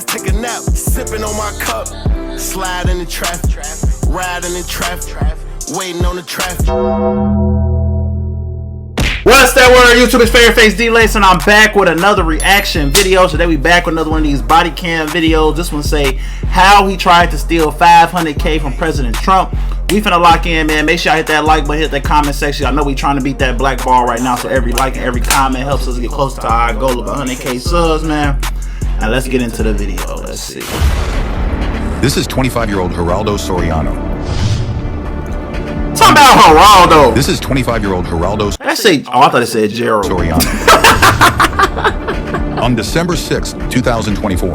Take a nap, sipping on my cup, slide in the traffic, riding in traffic, waiting on the traffic. What's that word? YouTube's favorite face, DLace, and I'm back with another reaction video. Today we back with another one of these body cam videos. This one say how he tried to steal $500K from President Trump. We finna lock in, man. Make sure y'all hit that like button, hit that comment section. I know we trying to beat that black ball right now, so every like and every comment helps us get closer to our goal of 100K subs, man. Now let's get into the video. Let's see. This is 25-year-old Geraldo Soriano. Talking about Geraldo. This is 25-year-old Geraldo. Let's say, oh, I thought it said Gerald Soriano. On December 6, 2024,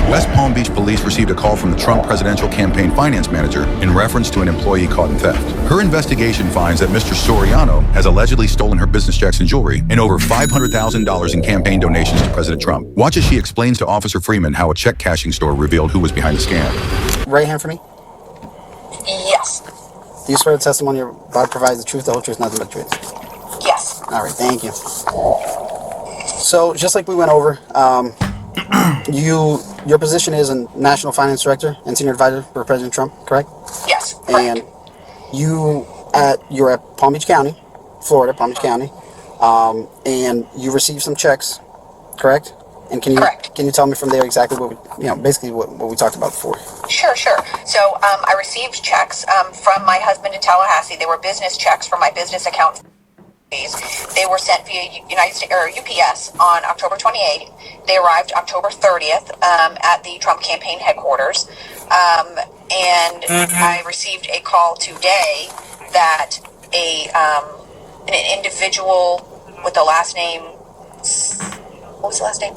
West Palm Beach police received a call from the Trump presidential campaign finance manager in reference to an employee caught in theft. Her investigation finds that Mr. Soriano has allegedly stolen her business checks and jewelry and over $500,000 in campaign donations to President Trump. Watch as she explains to Officer Freeman how a check cashing store revealed who was behind the scam. Right hand for me? Yes. Do you swear the testimony you're about to provide is the truth, the whole truth, nothing but the truth? Yes. All right, thank you. So, just like we went over, your position is a National Finance Director and Senior Advisor for President Trump, correct? Yes, correct. And you're at Palm Beach County, Florida, Palm Beach County, and you received some checks, correct? And can you tell me from there exactly what basically what we talked about before? Sure. So I received checks from my husband in Tallahassee. They were business checks from my business account. They were sent via UPS on October 28th. They arrived October 30th at the Trump campaign headquarters. And I received a call today that an individual with the last name, what was the last name?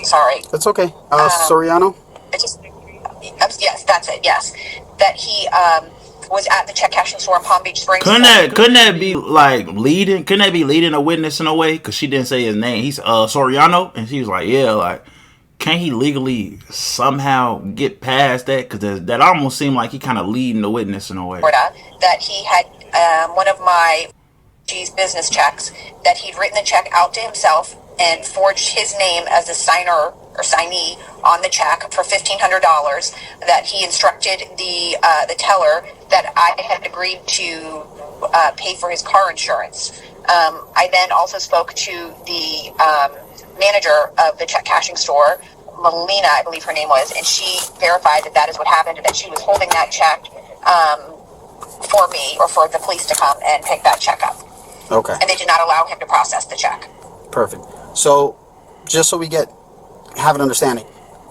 Sorry. That's okay. Soriano? Yes, that's it, yes. That he was at the check cashing store in Palm Beach Springs. Couldn't that be like leading? Couldn't that be leading a witness in a way? Because she didn't say his name. He's Soriano, and she was like, yeah, like, can't he legally somehow get past that? Because that almost seemed like he kind of leading the witness in a way. That he had one of my business checks, that he'd written the check out to himself and forged his name as a signer or signee on the check for $1,500. That he instructed the teller that I had agreed to pay for his car insurance. I then also spoke to the manager of the check cashing store, Melina, I believe her name was, and she verified that is what happened, that she was holding that check for me or for the police to come and pick that check up. Okay. And they did not allow him to process the check. Perfect. So, just so we have an understanding,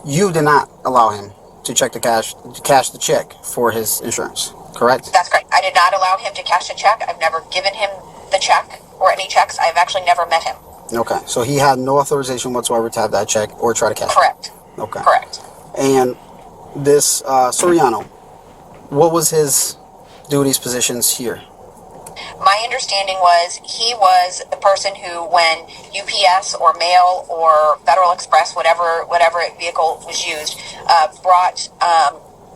you did not allow him to cash the check for his insurance, correct? That's correct. I did not allow him to cash the check. I've never given him the check or any checks. I've actually never met him. Okay. So he had no authorization whatsoever to have that check or try to cash it? Correct. Okay. Correct. And this Soriano, what was his duties, positions here? My understanding was he was the person who, when UPS or mail or Federal Express, whatever vehicle was used, brought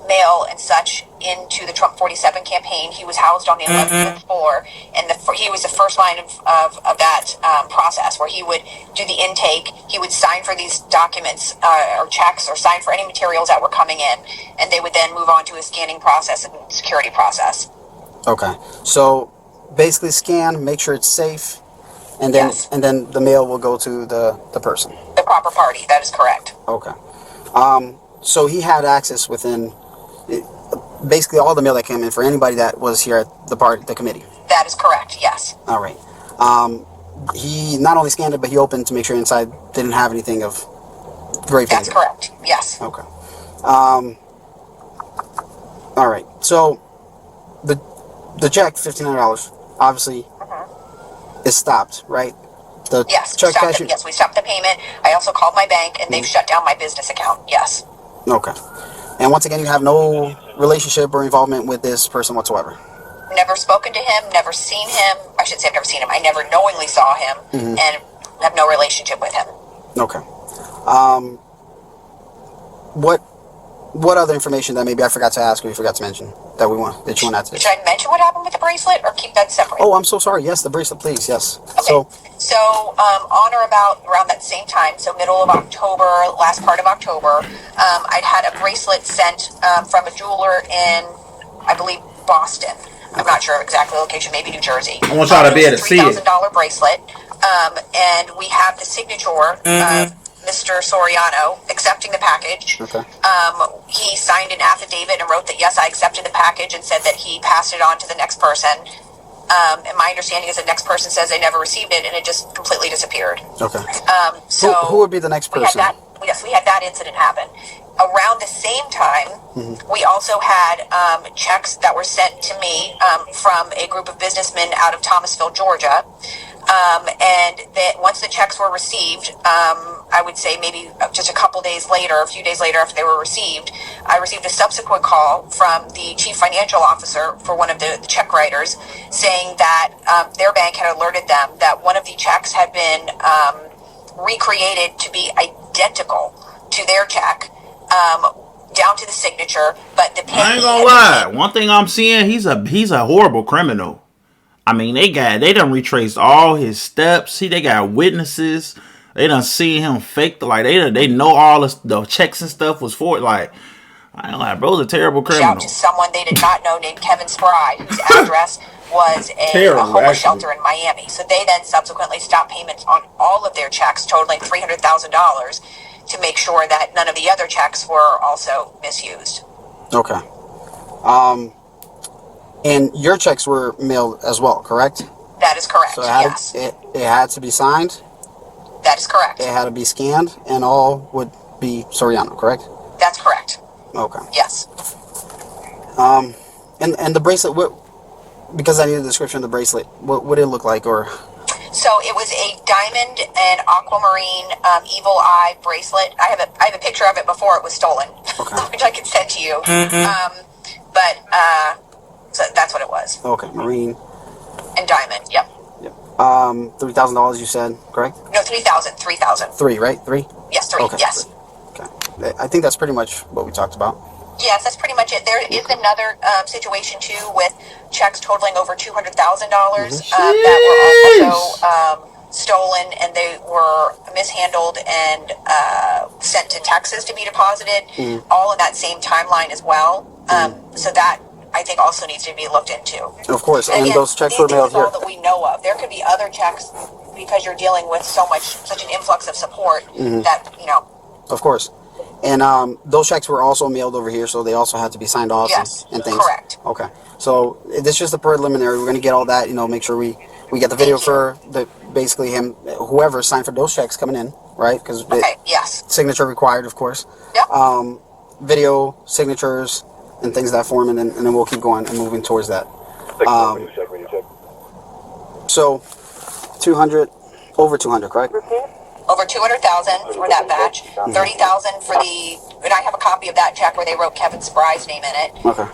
mail and such into the Trump 47 campaign, he was housed on the 11th floor, and he was the first line of that process, where he would do the intake, he would sign for these documents or checks, or sign for any materials that were coming in, and they would then move on to a scanning process and security process. Okay. So basically scan, make sure it's safe, and then the mail will go to the person. The proper party, that is correct. Okay. So he had access within basically all the mail that came in for anybody that was here at the committee. That is correct, yes. All right. He not only scanned it, but he opened to make sure inside didn't have anything of grave danger. That's correct, yes. Okay. All right. So the check, $1,500, obviously is stopped, right? Yes, we stopped the payment. I also called my bank, and they've shut down my business account, yes. Okay. And once again, you have no relationship or involvement with this person whatsoever? Never spoken to him, never seen him. I should say I've never seen him. I never knowingly saw him, and have no relationship with him. Okay. What other information that maybe I forgot to ask or you forgot to mention? that you want to add today. Should I mention what happened with the bracelet or keep that separate? Oh, I'm so sorry. Yes, the bracelet, please. Yes. Okay. So on or about around that same time, so middle of October, last part of October, I'd had a bracelet sent from a jeweler in, I believe, Boston. I'm not sure exactly the location, maybe New Jersey. I want y'all to be able to see it. $3,000 bracelet, and we have the signature of Mr. Soriano accepting the package. Okay. He signed an affidavit and wrote that yes, I accepted the package, and said that he passed it on to the next person. And my understanding is the next person says they never received it, and it just completely disappeared. Okay. So who would be the next person? We had that incident happen. Around the same time, we also had checks that were sent to me from a group of businessmen out of Thomasville, Georgia. And that once the checks were received, I would say maybe just a couple days later, a few days later after they were received, I received a subsequent call from the chief financial officer for one of the check writers saying that their bank had alerted them that one of the checks had been recreated to be identical to their check, down to the signature, but the I ain't gonna lie. One thing I'm seeing, he's a horrible criminal. I mean, they done retraced all his steps. They got witnesses. They done seen him fake. Like they know all the checks and stuff was for it. Like, I ain't like, bro's a terrible criminal. Out to someone they did not know named Kevin Spry, whose address was a homeless shelter in Miami. So they then subsequently stopped payments on all of their checks, totaling $300,000, to make sure that none of the other checks were also misused. Okay. And your checks were mailed as well, correct? That is correct. So it had to be signed. That is correct. It had to be scanned, and all would be Soriano, correct? That's correct. Okay. Yes. And the bracelet, because I need a description of the bracelet, what would it look like, or? So it was a diamond and aquamarine evil eye bracelet. I have a picture of it before it was stolen, okay. which I can send to you. So that's what it was. Okay, marine. And diamond. Yep. $3,000 you said, correct? No, 3,000. 3,000. 3, right? 3? Yes, 3. Okay. Yes. Okay. I think that's pretty much what we talked about. Yes, that's pretty much it. There is another situation too with checks totaling over $200,000 that were also stolen, and they were mishandled and sent to Texas to be deposited, all in that same timeline as well. So that, I think, also needs to be looked into. Of course, and again, those checks were mailed here. All that we know of. There could be other checks because you're dealing with such an influx of support that, you know. Of course. And those checks were also mailed over here, so they also had to be signed off and things. Correct. Okay. So this is just a preliminary. We're going to get all that, make sure we get the video for basically him, whoever signed for those checks coming in, right? Because yes. Signature required, of course. Yep. Video, signatures, and things of that form, and then we'll keep going and moving towards that. So, 200, over 200, correct? Over 200,000 for that batch, 30,000 for and I have a copy of that check where they wrote Kevin Spry's name in it. Okay.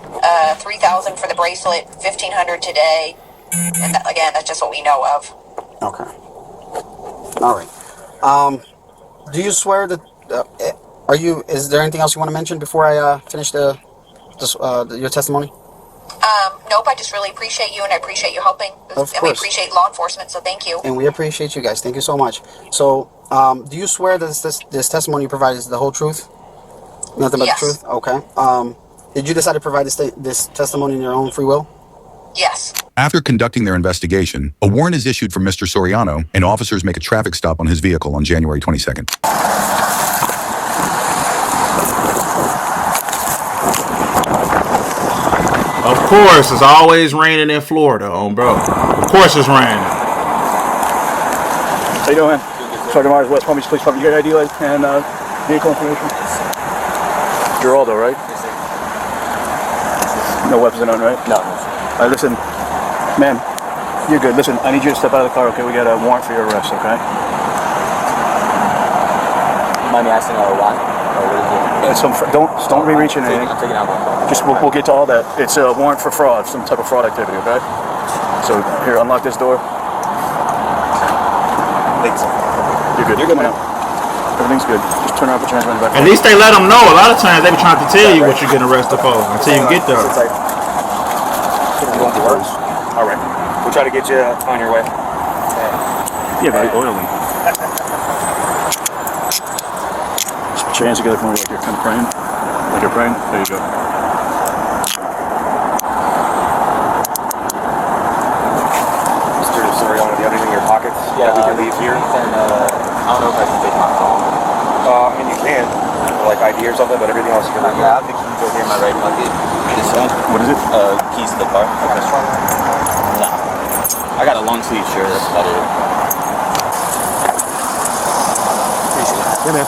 3,000 for the bracelet, 1,500 today, and again, that's just what we know of. Okay. All right. Do you swear that? Is there anything else you want to mention before I finish your testimony? Nope. I just really appreciate you, and I appreciate you helping. Of and we appreciate law enforcement, so thank you. And we appreciate you guys. Thank you so much. So, do you swear that this testimony you provide is the whole truth? Nothing but the truth? Okay. Did you decide to provide this testimony in your own free will? Yes. After conducting their investigation, a warrant is issued for Mr. Soriano, and officers make a traffic stop on his vehicle on January 22nd. Of course, it's always raining in Florida, bro. Of course it's raining. How you doing? Sergeant Myers, West Palm Beach Police Department. You got ID and vehicle information? Geraldo, right? No weapons in on, right? No. All right, listen, man, you're good. Listen, I need you to step out of the car, okay? We got a warrant for your arrest, okay? Mind me asking why? Or what is it? Don't re-reach anything. I'm taking out my phone. Just we'll get to all that. It's a warrant for fraud, some type of fraud activity, okay? So here, unlock this door. Thanks. You're good. You're good, man. Everything's good. Just turn around, put your hands behind the back. At least they let them know. A lot of times they be trying to tell you what you're getting arrested for until you get there. It's like going to work. All right. We'll try to get you on your way. Yeah, very oily. Just put your hands together for me like you're kind of praying. Like you're praying. There you go. Mr. Soriano, do you have anything in your pockets that we can leave here? And, I don't know if I can take my phone. I mean, you can. Like ID or something, but everything else you can leave. Yeah, I have the keys over here in my right pocket. This one. What is it? Keys to the car. Okay. Nah. I got a long sleeve shirt, that's about it. Yeah, man.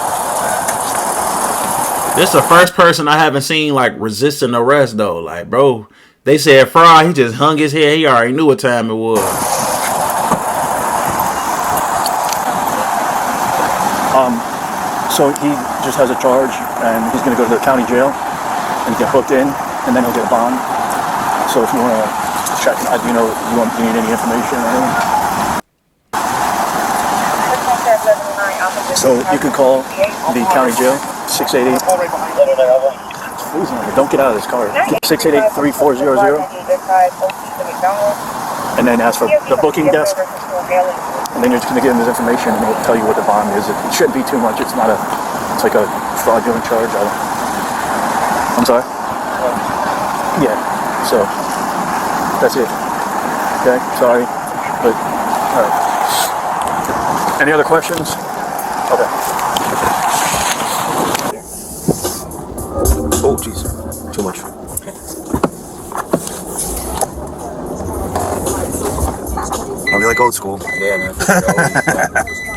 This is the first person I haven't seen like resisting arrest though. Like, bro, they said fraud. He just hung his head. He already knew what time it was. So he just has a charge, and he's going to go to the county jail and get booked in, and then he'll get a bond. So if you want to check, do you need any information or anything? So you can call the county jail, 688. Don't get out of this car. 688-3400. And then ask for the booking desk. And then you're just going to give him his information, and he'll tell you what the bond is. It shouldn't be too much. It's not it's like a fraudulent charge. I'm sorry? Yeah. So, that's it. Okay, sorry. But, all right. Any other questions? Okay. Oh, jeez. Too much. I'll be like old school. Yeah, man.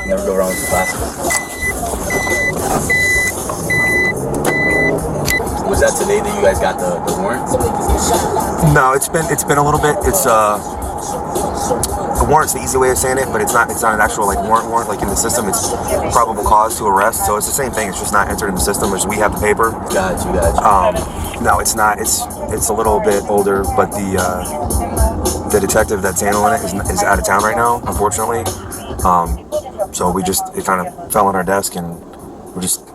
Never go wrong with the classic. Was that today that you guys got the warrant? No, it's been a little bit. It's a warrant's the easy way of saying it, but it's not an actual like warrant like in the system. It's probable cause to arrest, so it's the same thing. It's just not entered in the system. We have the paper. Got you. No, it's not. It's a little bit older, but the detective that's handling it is out of town right now, unfortunately. So it kind of fell on our desk, and we just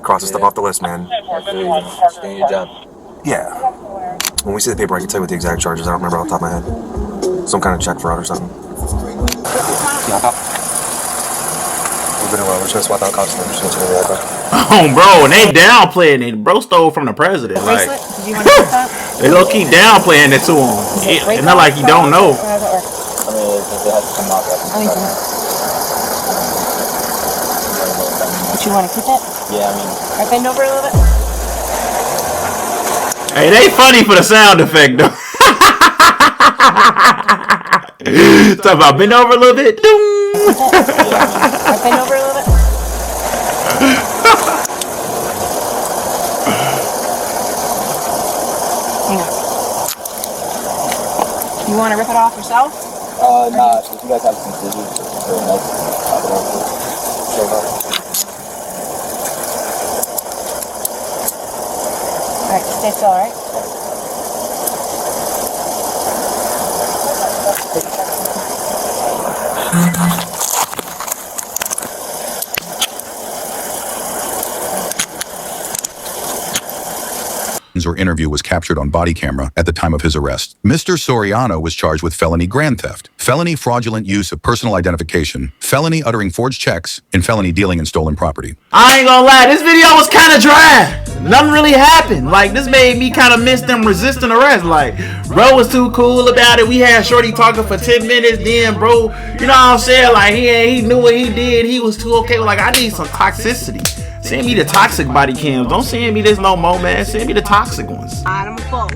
crossing stuff off the list, man. Just doing your job. Yeah. When we see the paper, I can tell you what the exact charge is. I don't remember off the top of my head. Some kind of check fraud or something. We've been around. We're just gonna swap out cops and we're just gonna take it. Oh, bro, and they downplaying it. Bro stole from the president. Like, Do you want to get that? they gonna keep downplaying it to him. It's not like he don't know. I mean, if they have to come out, But you want to keep it? yeah, I mean. Alright, bend over a little bit. Hey, they funny for the sound effect though. Talk about bend over a little bit. Alright, bend over a little bit. Hang on. You want to rip it off yourself? Nah, if you guys have some scissors or a knife, chop it off. Alright, stay still, alright? or interview was captured on body camera at the time of his arrest. Mr. Soriano was charged with felony grand theft, felony fraudulent use of personal identification, felony uttering forged checks, and felony dealing in stolen property. I ain't gonna lie, this video was kind of dry. Nothing really happened. Like, this made me kind of miss them resisting arrest. Like, bro was too cool about it. We had Shorty talking for 10 minutes. Then, bro, you know what I'm saying? Like, he knew what he did. He was too okay. Like, I need some toxicity. Send me the toxic body cams. Don't send me this no more, man. Send me the toxic ones. I'm a fault.